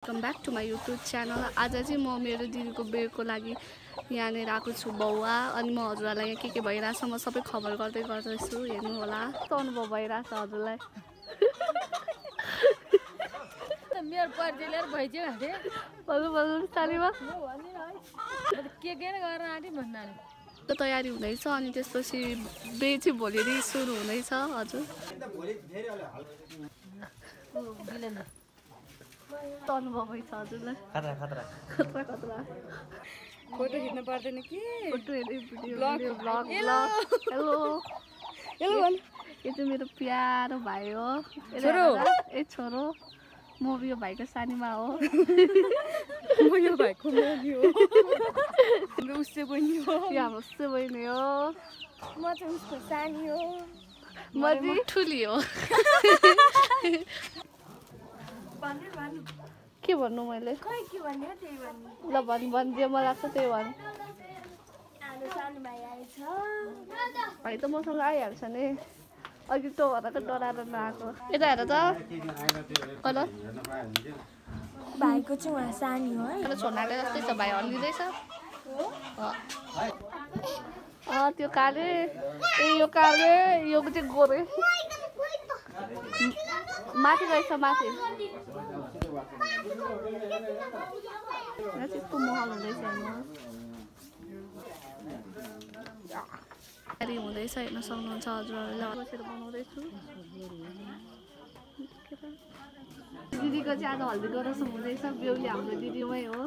Welcome back to my YouTube channel. आज चाहिँ म मेरो दिदीको बेरको लागि यहाँनिर आएको छु बौवा। अनि म हजुरहरूलाई यहाँ के भइरहेछ म सबै खबर गर्दै गर्दैछु, हेर्नु होला। कस्तो अनुभव भइरहेछ हजुरलाई? मेरो पर्जेलर भइज्यो अरे बल्ल सालीमा के गर्न आँटी भन्नाले त तयारी हुँदैछ। अनि त्यसपछि बे चाहिँ भोलि सुरु हुँदैछ। हजुर अनुभव भइछ हजुरलाई? खतरा खतरा खतरा खतरा फोटो खिच्न पर्दैन कि फोटो हेर्दै भिडियो ब्लग हेलो हेलो भन। यो चाहिँ मेरो प्यारो भाइ हो। ए छोरो म यो भाइको सानीमा हो। म यो भाइको मम्मी हो। उससे बहिनी हो। यो हाम्रो उससे बहिनी हो। म चाहिँ उसको सानी हो। म चाहिँ ठुली हो। के भन्नु मैले? ल भन जे मलाई लाग्छ त्यही भन। भाइ त मसँग आइहाल्छ नि। अघि तँ भएर त डराएर नआएको। यता हेर त भाइको चाहिँ उहाँ सानी हो है। छोनाले जस्तै छ भाइ, हल्लिँदैछ। त्यो काले ए यो काले यो चाहिँ गोरे माथि रहेछ माथि। यस्तो महल हुँदैछ हेर्नु हुँदैछ, हेर्न सक्नुहुन्छ हजुरहरूले। बसेर बनाउँदैछु। दिदीको चाहिँ आज हल्दी गरौँ हुँदैछ। बेहुली हाम्रो दिदीमै हो।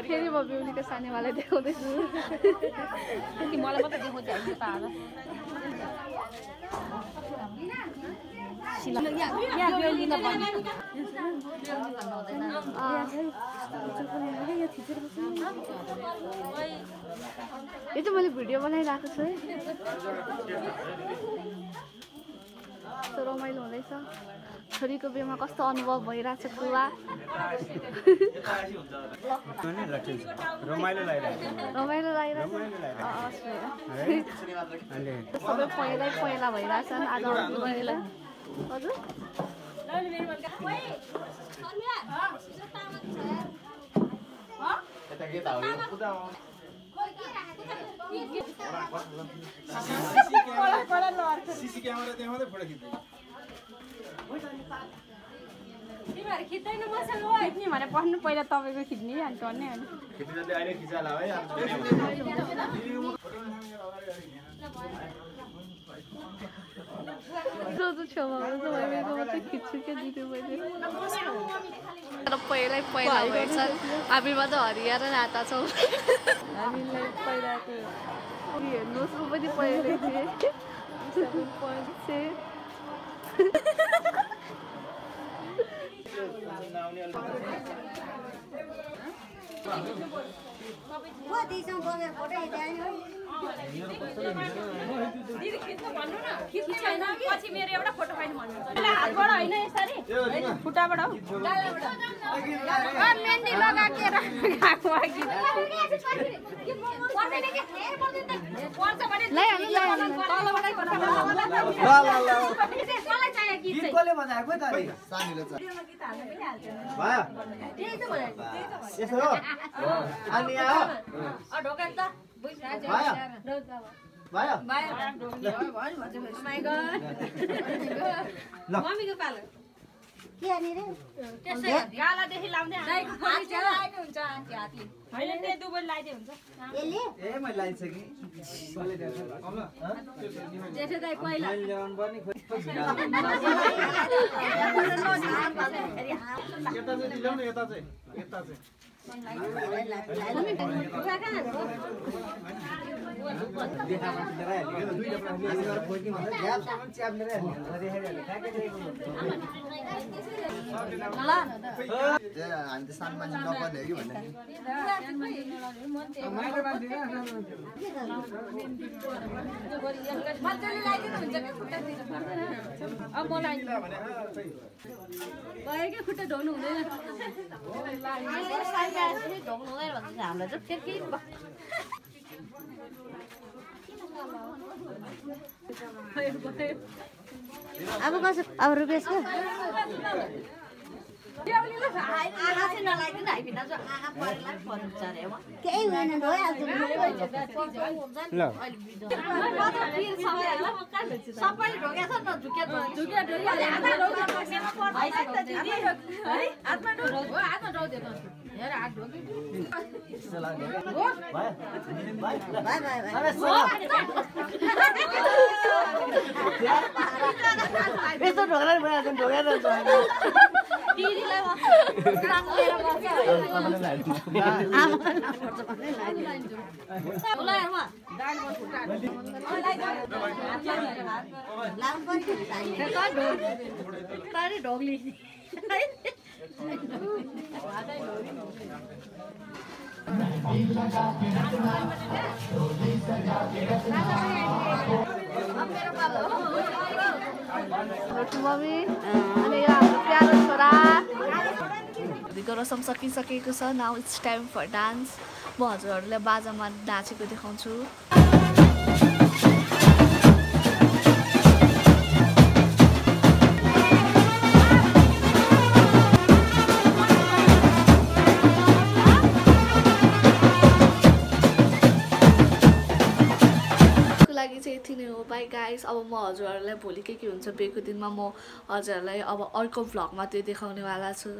फेरि म बेहुलीको सानीवाला देखाउँदैछु। मलाई मात्रै देखाउँछ होइन त आज यो चाहिँ मैले भिडियो बनाइरहेको छु है। कस्तो रमाइलो हुँदैछ। छोरीको बिहेमा कस्तो अनुभव भइरहेछ बुवा? रमाइलो लागिरहेछ। सबै पहिला भइरहेछन् आज हजुर। हजुर सीसी क्यामेरा देखाउँदै फोटो खिच्दै तिमीहरू खिच्दैन मसँग हो नि भने पढ्नु पहिला तपाईँको खिच्ने अनि टर्ने होइन खिच्दै अहिले खिचाला है। छेउमा खिच्छु क्या दिदी मैले। तर पहिला भएछ। हामीमा त हरिया र राता छौँ। हामीलाई पहिलाको हेर्नुहोस् म पनि पहिल्यै थिएँ। पछि मेरो एउटा फोटो पाइनु भन्नुहुन्छ हातबाट होइन यसरी खुट्टाबाट हौ मेहन्दी लगाएर गएको मम्मीको पालो गालादेखि लाउँदै हुन्छ होइन त्यो दुबई लगाइदिए हुन्छ। जेठो दाइ पहिला हामी त सानो मान्छे नपर्ने हो कि भन्ने। खुट्टा ढोल्नु हुँदैन। हामीलाई चाहिँ अब कसो अब रुपेश के केही हुँदैन धोइहाल्छु सबैले ढोकेछ न झुक्या यस्तो ढोक्रा भइहाल्छ ढोकेर मम्मी अनि यो हाम्रो प्यारो छोरा दिको रसम सकिसकेको छ now it's time for dance म हजुरहरूलाई बाजामा नाचेको देखाउँछु यति नै हो बाई गाइस अब म हजुरहरूलाई भोलि के हुन्छ बेको दिनमा म हजुरहरूलाई अब अर्को भ्लगमा त्यो देखाउनेवाला छु